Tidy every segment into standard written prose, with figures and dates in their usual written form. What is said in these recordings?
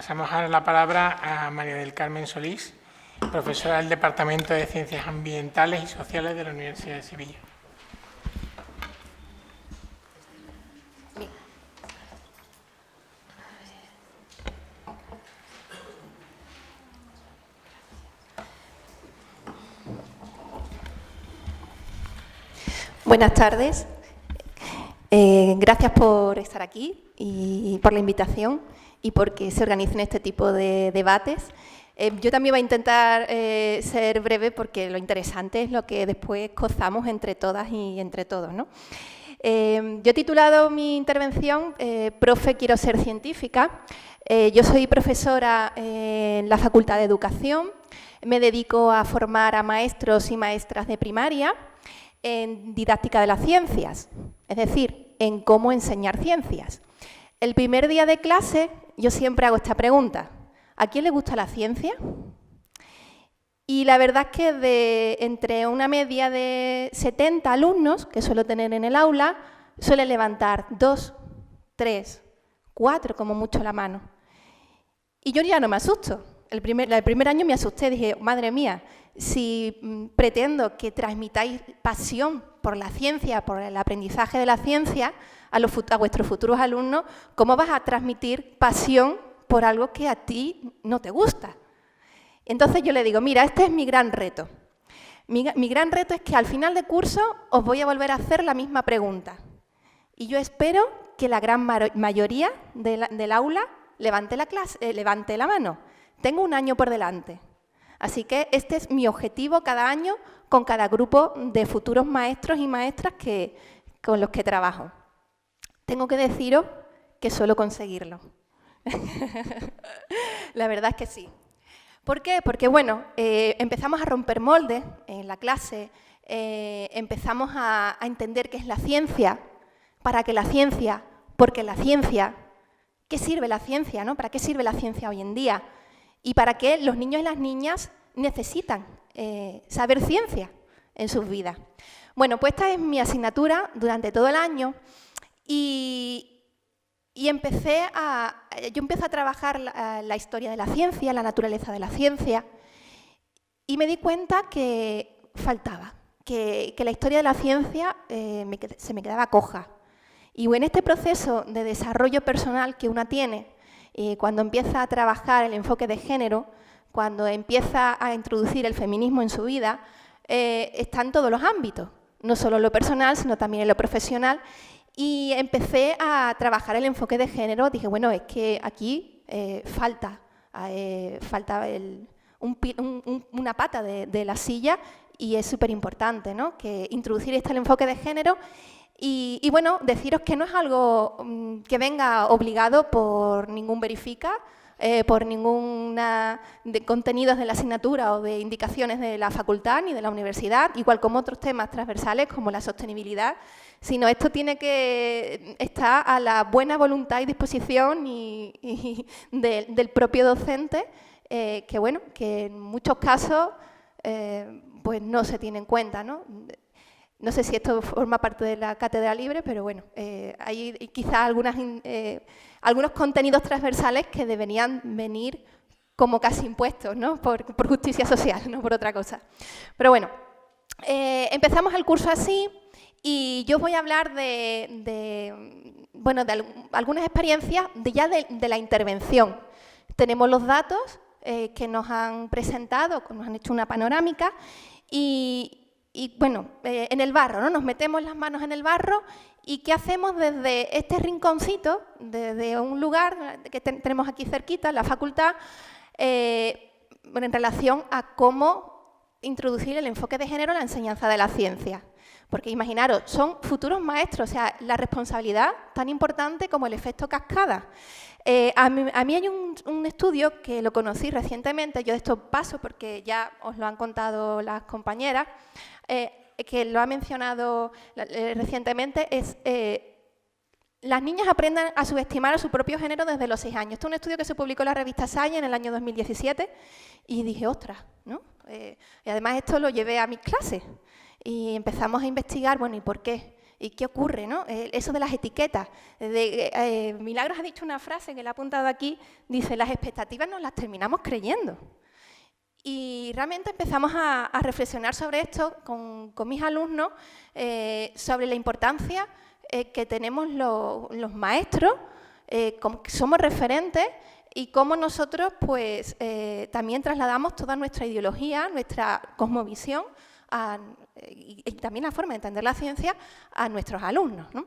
Pasamos ahora la palabra a María del Carmen Solís, profesora del Departamento de Ciencias Ambientales y Sociales de la Universidad de Sevilla. Buenas tardes. Gracias por estar aquí y por la invitación y porque se organicen este tipo de debates. Yo también voy a intentar ser breve porque lo interesante es lo que después gozamos entre todas y entre todos, ¿no? Yo he titulado mi intervención Profe, quiero ser científica. Yo soy profesora en la Facultad de Educación, me dedico a formar a maestros y maestras de primaria en didáctica de las ciencias, es decir, en cómo enseñar ciencias. El primer día de clase yo siempre hago esta pregunta: ¿a quién le gusta la ciencia? Y la verdad es que entre una media de 70 alumnos que suelo tener en el aula, suele levantar 2, 3, 4 como mucho la mano. Y yo ya no me asusto. El primer año me asusté, dije, madre mía, si pretendo que transmitáis pasión por la ciencia, por el aprendizaje de la ciencia a vuestros futuros alumnos, ¿cómo vas a transmitir pasión por algo que a ti no te gusta? Entonces yo le digo, mira, este es mi gran reto. Mi gran reto es que al final de curso os voy a volver a hacer la misma pregunta. Y yo espero que la gran mayoría del aula levante la mano. Tengo un año por delante. Así que este es mi objetivo cada año con cada grupo de futuros maestros y maestras con los que trabajo. Tengo que deciros que suelo conseguirlo. La verdad es que sí. ¿Por qué? Porque, bueno, empezamos a romper moldes en la clase, empezamos a entender qué es la ciencia, para qué la ciencia, por qué la ciencia, qué sirve la ciencia, ¿no? ¿Para qué sirve la ciencia hoy en día? Y para qué los niños y las niñas necesitan saber ciencia en sus vidas. Bueno, pues esta es mi asignatura durante todo el año y yo empecé a trabajar la historia de la ciencia, la naturaleza de la ciencia, y me di cuenta que faltaba, que la historia de la ciencia se me quedaba coja. Y en este proceso de desarrollo personal que una tiene, cuando empieza a trabajar el enfoque de género, cuando empieza a introducir el feminismo en su vida, está en todos los ámbitos, no solo en lo personal, sino también en lo profesional. Y empecé a trabajar el enfoque de género. Dije, bueno, es que aquí falta una pata de la silla y es súper importante, ¿no? Que introducir el enfoque de género. Y bueno, deciros que no es algo que venga obligado por ningún verifica, por ningún contenidos de la asignatura o de indicaciones de la facultad ni de la universidad, igual como otros temas transversales como la sostenibilidad, sino esto tiene que estar a la buena voluntad y disposición del propio docente, que bueno, que en muchos casos pues no se tiene en cuenta, ¿no? No sé si esto forma parte de la cátedra libre, pero bueno, hay quizás algunos contenidos transversales que deberían venir como casi impuestos, ¿no? Por justicia social, no por otra cosa. Pero bueno, empezamos el curso así y yo voy a hablar de algunas experiencias de la intervención. Tenemos los datos que nos han presentado, que nos han hecho una panorámica y bueno, en el barro, ¿no? Nos metemos las manos en el barro y ¿qué hacemos desde este rinconcito, desde un lugar que tenemos aquí cerquita, en la facultad, en relación a cómo introducir el enfoque de género en la enseñanza de la ciencia? Porque imaginaros, son futuros maestros, o sea, la responsabilidad tan importante como el efecto cascada. A mí hay un estudio que lo conocí recientemente, yo de esto paso porque ya os lo han contado las compañeras, que lo ha mencionado recientemente, es las niñas aprenden a subestimar a su propio género desde los 6 años. Esto es un estudio que se publicó en la revista Science en el año 2017 y dije, ostras, ¿no? Y además esto lo llevé a mis clases y empezamos a investigar, bueno, ¿y por qué? ¿Y qué ocurre, no? Eso de las etiquetas. Milagros ha dicho una frase que le ha apuntado aquí, dice, las expectativas nos las terminamos creyendo. Y realmente empezamos a reflexionar sobre esto con mis alumnos, sobre la importancia que tenemos los maestros, como que somos referentes y cómo nosotros pues, también trasladamos toda nuestra ideología, nuestra cosmovisión y también la forma de entender la ciencia a nuestros alumnos, ¿no?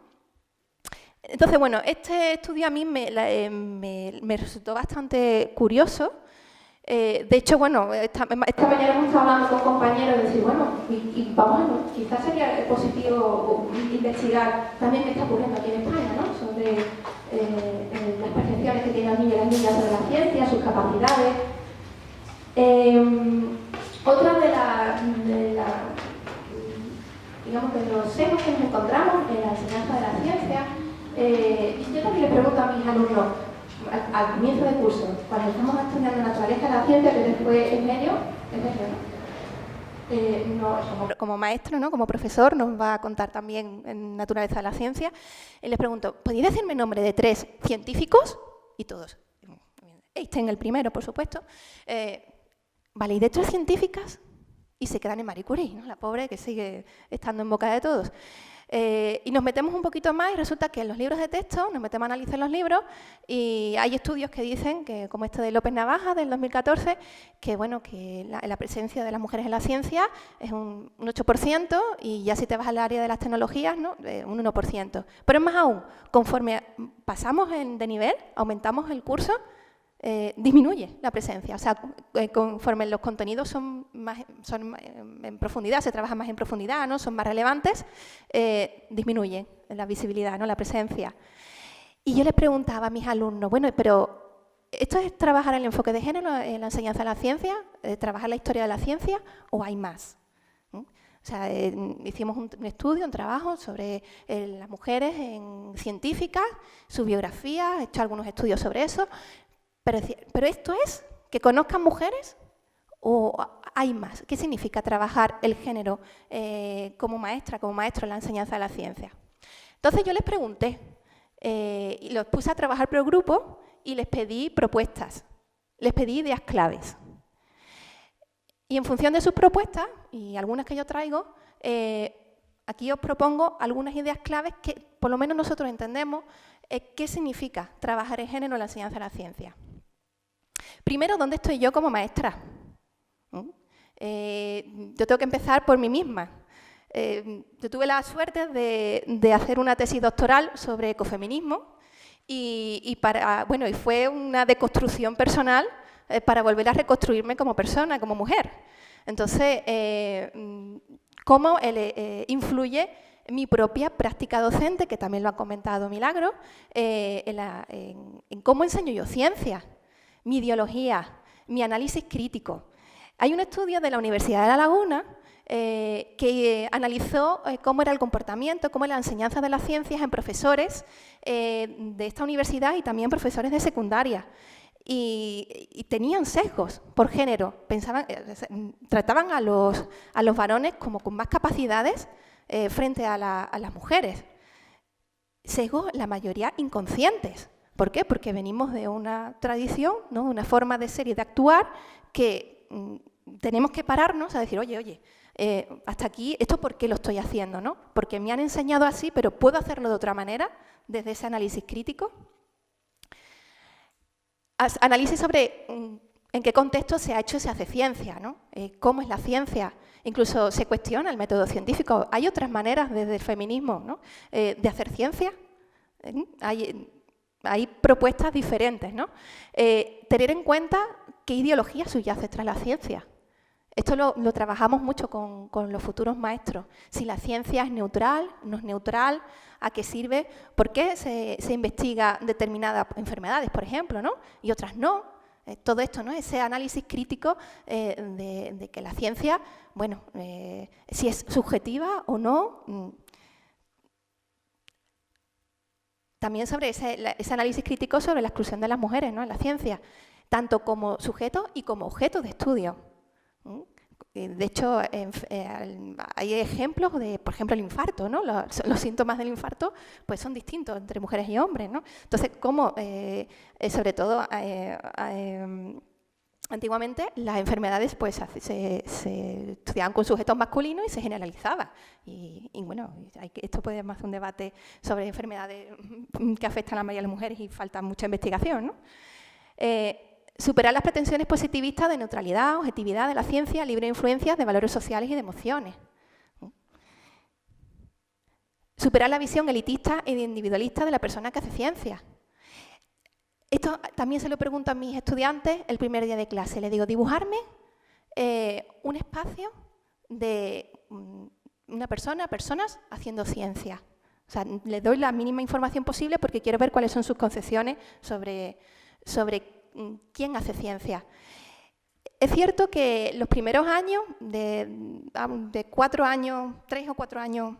Entonces, bueno, este estudio a mí me resultó bastante curioso. De hecho, bueno, esta mañana hemos estado hablando con compañeros de decir, bueno, y vamos a ver, quizás sería positivo investigar también qué está ocurriendo aquí en España, ¿no? Sobre las percepciones que tienen los niños y las niñas sobre la ciencia, sus capacidades. Otra digamos, de los sesgos que nos encontramos en la enseñanza de la ciencia, yo también le pregunto a mis alumnos, al comienzo del curso, cuando estamos estudiando naturaleza de la ciencia, que después es medio, ¿no? Como maestro, ¿no? Como profesor, nos va a contar también en naturaleza de la ciencia, y les pregunto, ¿podéis decirme el nombre de 3 científicos? Y todos. Einstein el primero, por supuesto. Vale, ¿y de 3 científicas? Y se quedan en Marie Curie, ¿no? La pobre que sigue estando en boca de todos. Y nos metemos un poquito más y resulta que en los libros de texto, nos metemos a analizar los libros y hay estudios que dicen, que como este de López Navaja del 2014, que, bueno, que la presencia de las mujeres en la ciencia es un 8% y ya si te vas al área de las tecnologías, ¿no? Un 1%. Pero es más aún, conforme pasamos de nivel, aumentamos el curso, disminuye la presencia. O sea, conforme los contenidos son en profundidad, se trabaja más en profundidad, ¿no? Son más relevantes, disminuye la visibilidad, ¿no? La presencia. Y yo les preguntaba a mis alumnos, bueno, pero ¿esto es trabajar el enfoque de género en la enseñanza de la ciencia? ¿Trabajar la historia de la ciencia? ¿O hay más? O sea, hicimos un estudio, un trabajo sobre las mujeres científicas, su biografía, he hecho algunos estudios sobre eso. ¿Pero esto es que conozcan mujeres o hay más? ¿Qué significa trabajar el género como maestro en la enseñanza de la ciencia? Entonces yo les pregunté, y los puse a trabajar por grupo y les pedí propuestas, les pedí ideas claves. Y en función de sus propuestas, y algunas que yo traigo, aquí os propongo algunas ideas claves que por lo menos nosotros entendemos qué significa trabajar el género en la enseñanza de la ciencia. Primero, ¿dónde estoy yo como maestra? Yo tengo que empezar por mí misma. Yo tuve la suerte de hacer una tesis doctoral sobre ecofeminismo y fue una deconstrucción personal para volver a reconstruirme como persona, como mujer. Entonces, ¿cómo influye mi propia práctica docente, que también lo ha comentado Milagro, en cómo enseño yo ciencia? Mi ideología, mi análisis crítico. Hay un estudio de la Universidad de La Laguna que analizó cómo era el comportamiento, cómo era la enseñanza de las ciencias en profesores de esta universidad y también profesores de secundaria. Y tenían sesgos por género. Trataban a los varones como con más capacidades frente a las mujeres. Sesgos, la mayoría inconscientes. ¿Por qué? Porque venimos de una tradición, ¿no? De una forma de ser y de actuar que tenemos que pararnos a decir, oye, hasta aquí, ¿esto por qué lo estoy haciendo? ¿No? Porque me han enseñado así, pero ¿puedo hacerlo de otra manera? Desde ese análisis crítico. Análisis sobre en qué contexto se ha hecho y se hace ciencia, ¿no? ¿Cómo es la ciencia? Incluso se cuestiona el método científico. ¿Hay otras maneras desde el feminismo, ¿no? De hacer ciencia? Hay propuestas diferentes, ¿no? Tener en cuenta qué ideología subyace tras la ciencia. Esto lo trabajamos mucho con los futuros maestros. Si la ciencia es neutral, no es neutral, ¿a qué sirve? ¿Por qué se investiga determinadas enfermedades, por ejemplo, ¿no? Y otras no? Todo esto, ¿no? Ese análisis crítico de que la ciencia, bueno, si es subjetiva o no. También sobre ese análisis crítico sobre la exclusión de las mujeres, ¿no? En la ciencia, tanto como sujeto y como objeto de estudio. De hecho, hay ejemplos de, por ejemplo, el infarto, ¿no? Los síntomas del infarto pues son distintos entre mujeres y hombres, ¿no? Entonces, cómo, sobre todo, antiguamente las enfermedades pues se estudiaban con sujetos masculinos y se generalizaba. Y bueno, esto puede ser más un debate sobre enfermedades que afectan a la mayoría de las mujeres y falta mucha investigación, ¿no? Superar las pretensiones positivistas de neutralidad, objetividad de la ciencia, libre influencia de valores sociales y de emociones. Superar la visión elitista e individualista de la persona que hace ciencia. Esto también se lo pregunto a mis estudiantes el primer día de clase. Les digo, dibujarme un espacio de personas haciendo ciencia. O sea, les doy la mínima información posible porque quiero ver cuáles son sus concepciones sobre quién hace ciencia. Es cierto que los primeros años, de 4 años, 3 o 4 años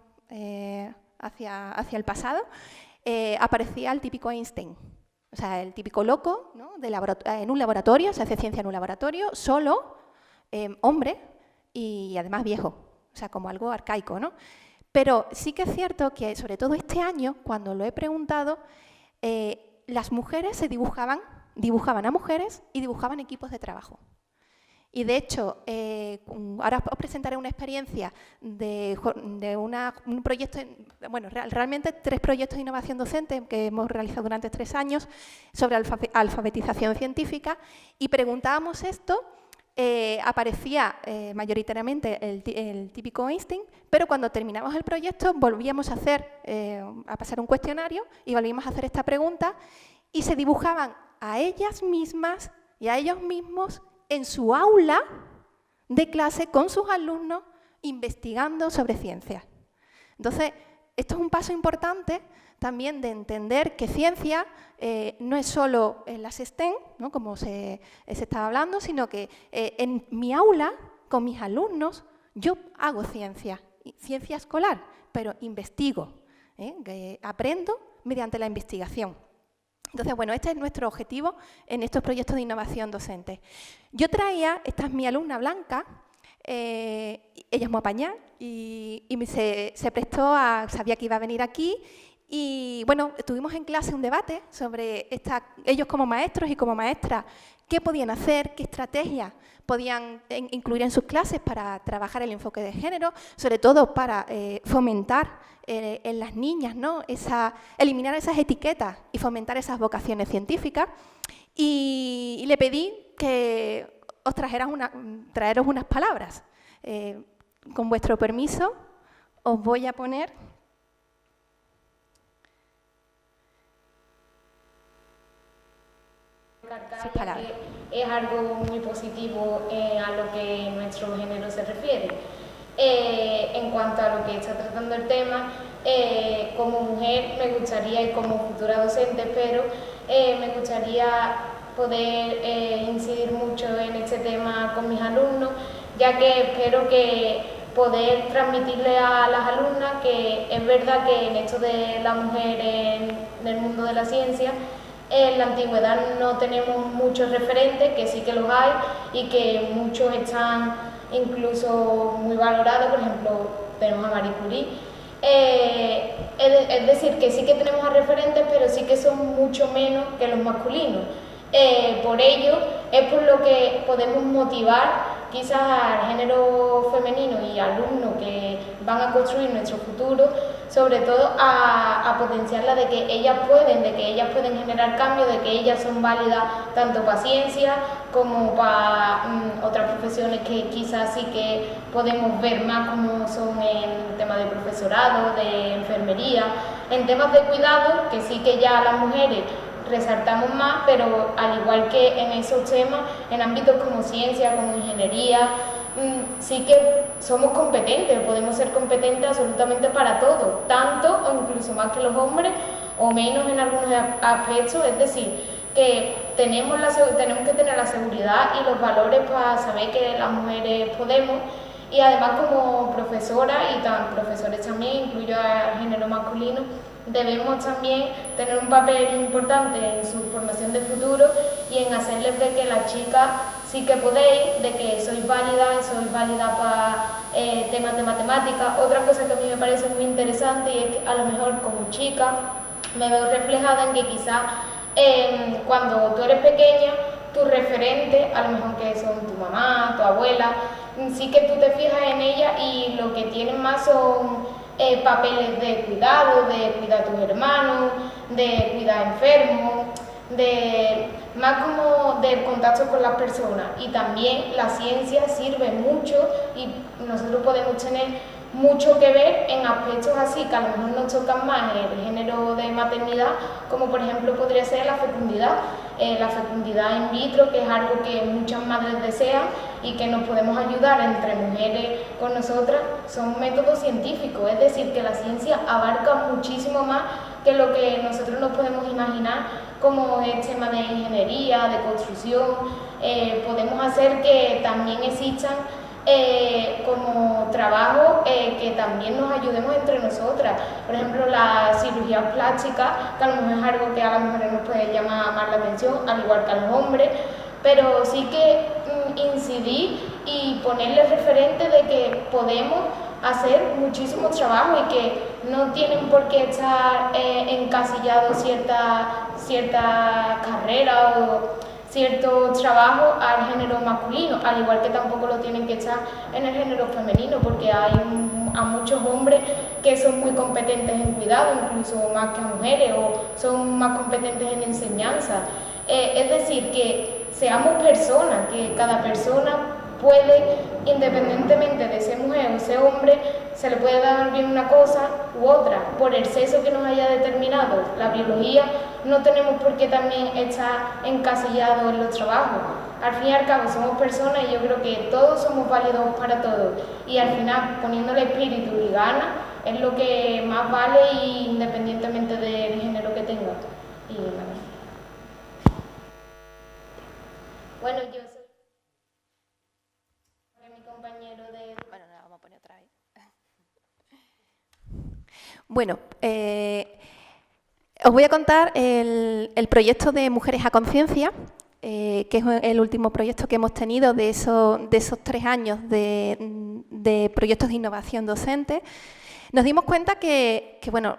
hacia el pasado, aparecía el típico Einstein. O sea, el típico loco, ¿no? En un laboratorio, se hace ciencia en un laboratorio, solo, hombre y además viejo. O sea, como algo arcaico, ¿no? Pero sí que es cierto que, sobre todo este año, cuando lo he preguntado, las mujeres dibujaban a mujeres y dibujaban equipos de trabajo. Y de hecho, ahora os presentaré una experiencia de un proyecto, bueno, realmente 3 proyectos de innovación docente que hemos realizado durante 3 años sobre alfabetización científica, y preguntábamos esto, aparecía mayoritariamente el típico Einstein, pero cuando terminamos el proyecto volvíamos a pasar un cuestionario y volvíamos a hacer esta pregunta, y se dibujaban a ellas mismas y a ellos mismos en su aula de clase con sus alumnos investigando sobre ciencia. Entonces, esto es un paso importante también de entender que ciencia no es solo en las STEM, ¿no? Como se estaba hablando, sino que en mi aula, con mis alumnos, yo hago ciencia escolar, pero investigo, que aprendo mediante la investigación. Entonces, bueno, este es nuestro objetivo en estos proyectos de innovación docente. Yo traía, esta es mi alumna Blanca, ella es muy apañada y se prestó sabía que iba a venir aquí, y bueno, tuvimos en clase un debate sobre ellos como maestros y como maestras, qué podían hacer, qué estrategias podían incluir en sus clases para trabajar el enfoque de género, sobre todo para fomentar en las niñas, ¿no? Eliminar esas etiquetas y fomentar esas vocaciones científicas. Y le pedí que os traeros unas palabras. Con vuestro permiso, os voy a poner sus palabras. Es algo muy positivo a lo que nuestro género se refiere. En cuanto a lo que está tratando el tema, como mujer me gustaría, y como futura docente, pero me gustaría poder incidir mucho en este tema con mis alumnos, ya que espero que poder transmitirle a las alumnas que es verdad que en esto de la mujer en el mundo de la ciencia, en la antigüedad no tenemos muchos referentes, que sí que los hay y que muchos están incluso muy valorados. Por ejemplo, tenemos a Marie Curie. Es decir, que sí que tenemos a referentes, pero sí que son mucho menos que los masculinos. Por ello, es por lo que podemos motivar quizás al género femenino y alumnos que van a construir nuestro futuro, sobre todo a potenciarla de que ellas pueden generar cambios, de que ellas son válidas tanto para ciencia como para otras profesiones que quizás sí que podemos ver más, como son en temas de profesorado, de enfermería, en temas de cuidado, que sí que ya las mujeres resaltamos más, pero al igual que en esos temas, en ámbitos como ciencia, como ingeniería, sí que somos competentes, podemos ser competentes absolutamente para todo, tanto o incluso más que los hombres, o menos en algunos aspectos. Es decir, que tenemos que tener la seguridad y los valores para saber que las mujeres podemos. Y además, como profesora y profesores también, incluyo al género masculino, debemos también tener un papel importante en su formación de futuro y en hacerles ver que las chicas sí que podéis, de que sois válida para temas de matemáticas. Otra cosa que a mí me parece muy interesante y es que a lo mejor como chica me veo reflejada en que quizás cuando tú eres pequeña, tus referentes, a lo mejor que son tu mamá, tu abuela, sí que tú te fijas en ella y lo que tienen más son papeles de cuidado, de cuidar a tus hermanos, de cuidar enfermos, de más como del contacto con las personas. Y también la ciencia sirve mucho y nosotros podemos tener mucho que ver en aspectos así que a lo mejor nos tocan más el género de maternidad, como por ejemplo podría ser la fecundidad in vitro, que es algo que muchas madres desean y que nos podemos ayudar entre mujeres con nosotras. Son métodos científicos, es decir, que la ciencia abarca muchísimo más que lo que nosotros nos podemos imaginar, como el tema de ingeniería, de construcción. Podemos hacer que también existan como trabajo que también nos ayudemos entre nosotras. Por ejemplo, la cirugía plástica, que a lo mejor es algo que a las mujeres nos puede llamar más la atención, al igual que a los hombres, pero sí que incidir y ponerle referente de que podemos hacer muchísimo trabajo y que no tienen por qué estar encasillados cierta carrera o cierto trabajo al género masculino, al igual que tampoco lo tienen que echar en el género femenino, porque hay a muchos hombres que son muy competentes en cuidado, incluso más que mujeres, o son más competentes en enseñanza. Es decir, que seamos personas, que cada persona puede, independientemente de ser mujer o ser hombre, se le puede dar bien una cosa u otra, por el sexo que nos haya determinado la biología. No tenemos por qué también estar encasillados en los trabajos. Al fin y al cabo somos personas y yo creo que todos somos válidos para todos. Y al final, poniéndole espíritu y ganas, es lo que más vale, y independientemente del género que tenga. Y nada. Bueno, yo soy mi compañero de... Bueno, la vamos a poner otra vez. Bueno, os voy a contar el proyecto de Mujeres a Conciencia, que es el último proyecto que hemos tenido de esos 3 años de proyectos de innovación docente. Nos dimos cuenta que bueno,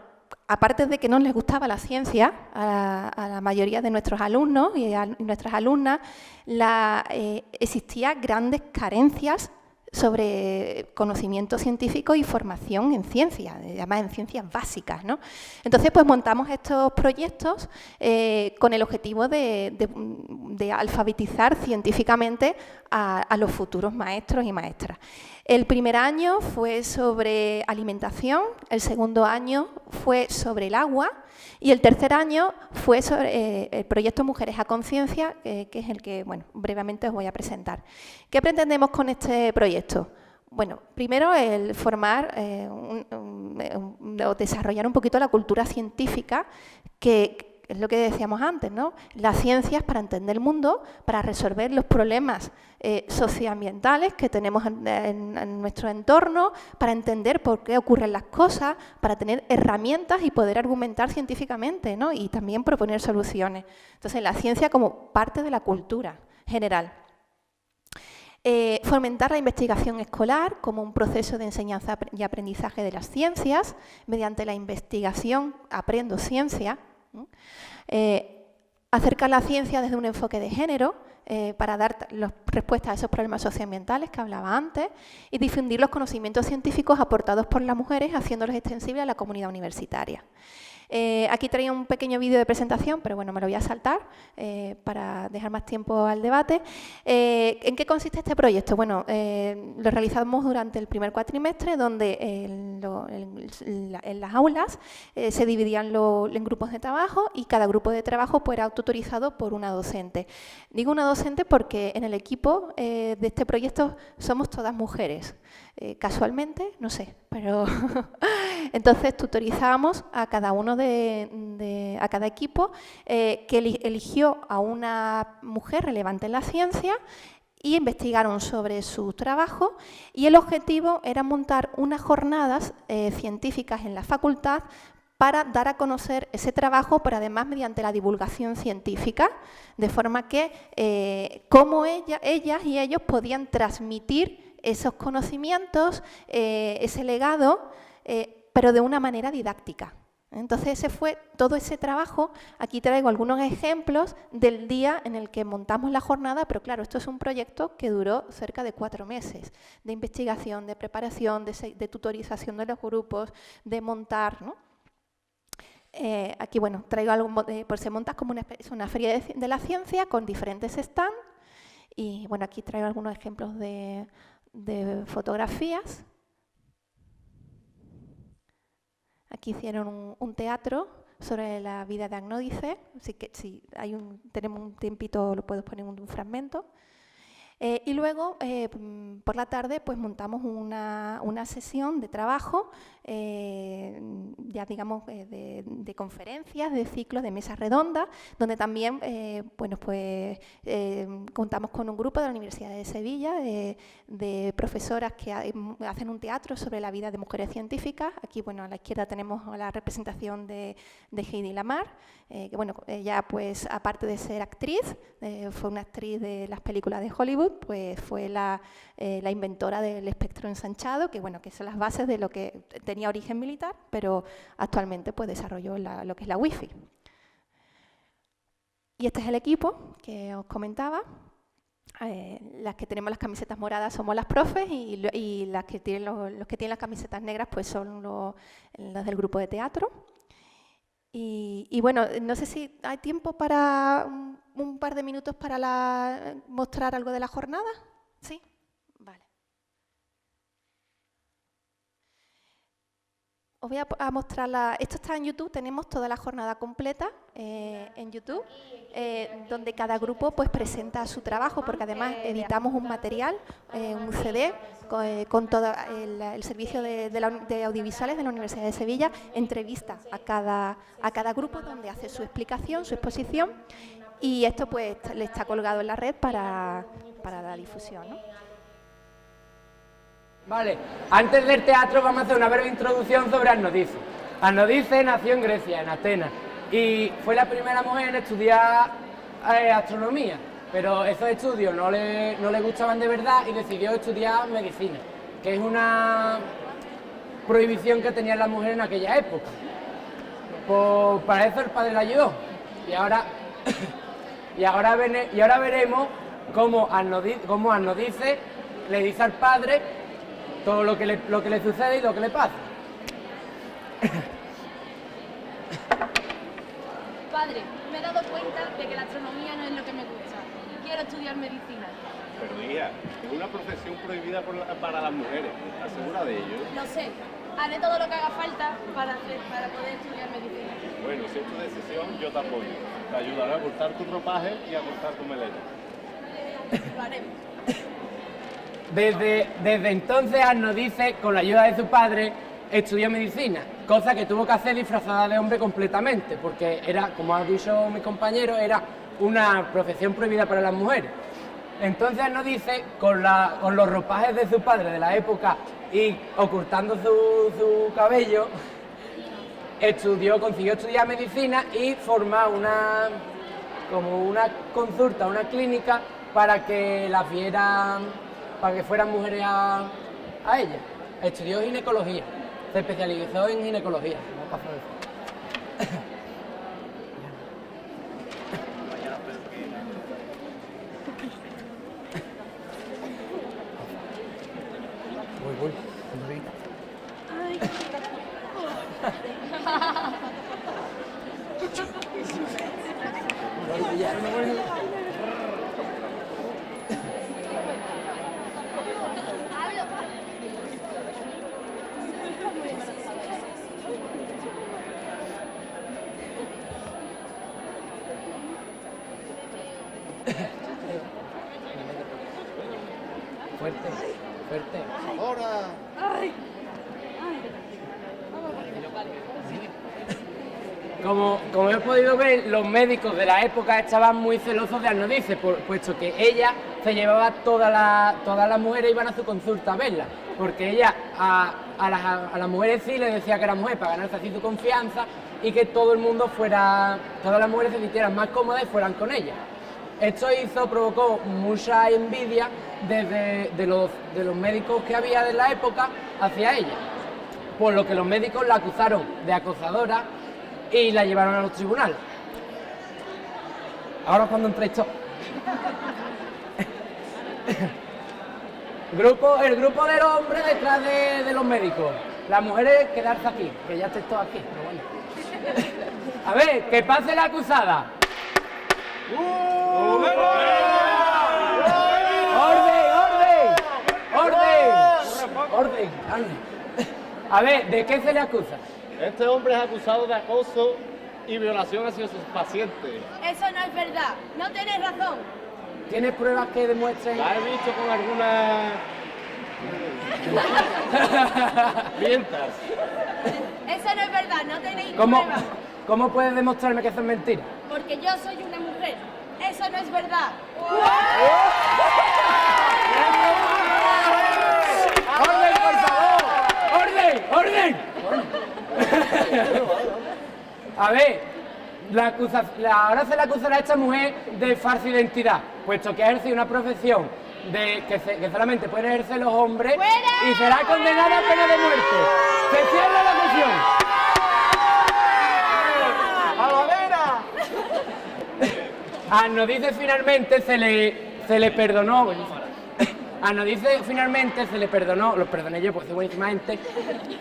aparte de que no les gustaba la ciencia a la mayoría de nuestros alumnos y a nuestras alumnas, existían grandes carencias sobre conocimiento científico y formación en ciencias, además en ciencias básicas, ¿no? Entonces, pues montamos estos proyectos con el objetivo de alfabetizar científicamente a los futuros maestros y maestras. El primer año fue sobre alimentación, el segundo año fue sobre el agua y el tercer año fue sobre el proyecto Mujeres a Conciencia, que es el que, bueno, brevemente os voy a presentar. ¿Qué pretendemos con este proyecto? Bueno, primero el formar o desarrollar un poquito la cultura científica, que es lo que decíamos antes, ¿no? Las ciencias para entender el mundo, para resolver los problemas socioambientales que tenemos en nuestro entorno, para entender por qué ocurren las cosas, para tener herramientas y poder argumentar científicamente, ¿no? Y también proponer soluciones. Entonces, la ciencia como parte de la cultura general. Fomentar la investigación escolar como un proceso de enseñanza y aprendizaje de las ciencias. Mediante la investigación aprendo ciencia. Acercar la ciencia desde un enfoque de género para dar respuestas a esos problemas socioambientales que hablaba antes, y difundir los conocimientos científicos aportados por las mujeres, haciéndolos extensibles a la comunidad universitaria. Aquí traía un pequeño vídeo de presentación, pero bueno, me lo voy a saltar para dejar más tiempo al debate. ¿En qué consiste este proyecto? Bueno, lo realizamos durante el primer cuatrimestre, donde en las aulas se dividían en grupos de trabajo, y cada grupo de trabajo pues, era autotutorizado por una docente. Digo una docente porque en el equipo de este proyecto somos todas mujeres. Casualmente, no sé, pero entonces tutorizábamos a cada uno a cada equipo que eligió a una mujer relevante en la ciencia y investigaron sobre su trabajo, y el objetivo era montar unas jornadas científicas en la facultad para dar a conocer ese trabajo, pero además mediante la divulgación científica, de forma que cómo ellas y ellos podían transmitir esos conocimientos, ese legado, pero de una manera didáctica. Entonces ese fue todo ese trabajo. Aquí traigo algunos ejemplos del día en el que montamos la jornada, pero claro, esto es un proyecto que duró cerca de 4 meses, de investigación, de preparación, de tutorización de los grupos, de montar, ¿no? Aquí, bueno, traigo algo, pues se monta como es una feria de la ciencia con diferentes stands y, bueno, aquí traigo algunos ejemplos de fotografías. Aquí hicieron un teatro sobre la vida de Agnódice, así que si tenemos un tiempito lo puedo poner un fragmento. Y luego, por la tarde, pues montamos una sesión de trabajo, ya digamos, de conferencias, de ciclos, de mesas redondas, donde también, bueno, pues contamos con un grupo de la Universidad de Sevilla, de profesoras que hacen un teatro sobre la vida de mujeres científicas. Aquí, bueno, a la izquierda tenemos la representación de Heidi Lamar, que, bueno, ella, pues, aparte de ser actriz, fue una actriz de las películas de Hollywood, pues fue la inventora del espectro ensanchado, que, bueno, que son las bases de lo que tenía origen militar, pero actualmente pues desarrolló lo que es la Wi-Fi. Y este es el equipo que os comentaba. Las que tenemos las camisetas moradas somos las profes y las que tienen los que tienen las camisetas negras pues son los del grupo de teatro. Y bueno, no sé si hay tiempo para un par de minutos para mostrar algo de la jornada. ¿Sí? Vale. Os voy a mostrar esto está en YouTube, tenemos toda la jornada completa en YouTube, donde cada grupo pues presenta su trabajo, porque además editamos un material, un CD, con todo el servicio de audiovisuales de la Universidad de Sevilla, entrevista a cada grupo donde hace su explicación, su exposición, y esto pues le está colgado en la red para la difusión, ¿no? Vale, antes del teatro vamos a hacer una breve introducción sobre Agnódice. Agnódice nació en Grecia, en Atenas, y fue la primera mujer en estudiar astronomía, pero esos estudios no le gustaban de verdad y decidió estudiar medicina, que es una prohibición que tenían las mujeres en aquella época. Pues para eso el padre la ayudó, y ahora veremos cómo Agnódice le dice al padre todo lo que le sucede y lo que le pasa. Padre, me he dado cuenta de que la astronomía no es lo que me gusta. Quiero estudiar medicina. Pero hija, es una profesión prohibida para las mujeres. ¿Estás segura de ello? Lo sé. Haré todo lo que haga falta para poder estudiar medicina. Bueno, si es tu decisión, yo te apoyo. Te ayudaré a cortar tu ropaje y a cortar tu melena. Lo haremos. Desde entonces Agnódice, con la ayuda de su padre, estudió medicina, cosa que tuvo que hacer disfrazada de hombre completamente, porque era, como ha dicho mi compañero, era una profesión prohibida para las mujeres. Entonces Agnódice, con los ropajes de su padre de la época y ocultando su cabello, consiguió estudiar medicina y formar una consulta, una clínica para que las vieran, para que fueran mujeres a ella. Estudió ginecología, se especializó en ginecología. Voy. Fuerte. ¡Ahora! Como he podido ver, los médicos de la época estaban muy celosos de Agnódice, puesto que ella se llevaba todas las mujeres iban a su consulta a verla, porque ella a las mujeres sí les decía que era mujer para ganarse así su confianza y que todo el mundo fuera, todas las mujeres se sintieran más cómodas y fueran con ella. Esto provocó mucha envidia de los médicos que había de la época hacia ella, por lo que los médicos la acusaron de acosadora y la llevaron a los tribunales. Ahora cuando entréis todos. El grupo de los hombres detrás de los médicos. Las mujeres quedarse aquí, que ya estáis todos aquí. Pero bueno. A ver, que pase la acusada. ¡Orden! A ver, ¿de qué se le acusa? Este hombre es acusado de acoso y violación hacia sus pacientes. Eso no es verdad. No tienes razón. ¿Tienes pruebas que demuestren? La he visto con algunas clientas. Eso no es verdad. No tenéis pruebas. ¿Cómo puedes demostrarme que eso es mentira? Porque yo soy una mujer. Eso no es verdad. ¡Orden, por favor! ¡Orden! A ver, ahora se le acusará a esta mujer de falsa identidad, puesto que ha ejercido una profesión que solamente pueden ejercer los hombres. ¡Fuera! Y será condenada a pena de muerte. ¡Se cierra la sesión! A Nodice finalmente se le perdonó. A Nodice finalmente se le perdonó, lo perdoné yo porque soy buenísima gente,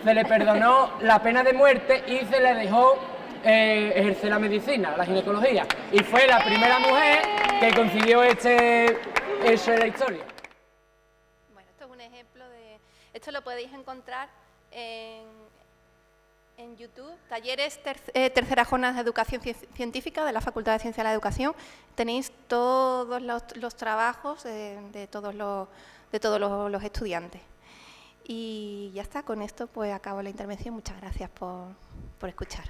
se le perdonó la pena de muerte y se le dejó ejercer la medicina, la ginecología. Y fue la primera mujer que consiguió eso en la historia. Bueno, esto es un ejemplo de... Esto lo podéis encontrar en YouTube, talleres tercera jornada de educación científica de la Facultad de Ciencias de la Educación. Tenéis todos los trabajos de todos los estudiantes. Y ya está, con esto pues acabo la intervención. Muchas gracias por escuchar.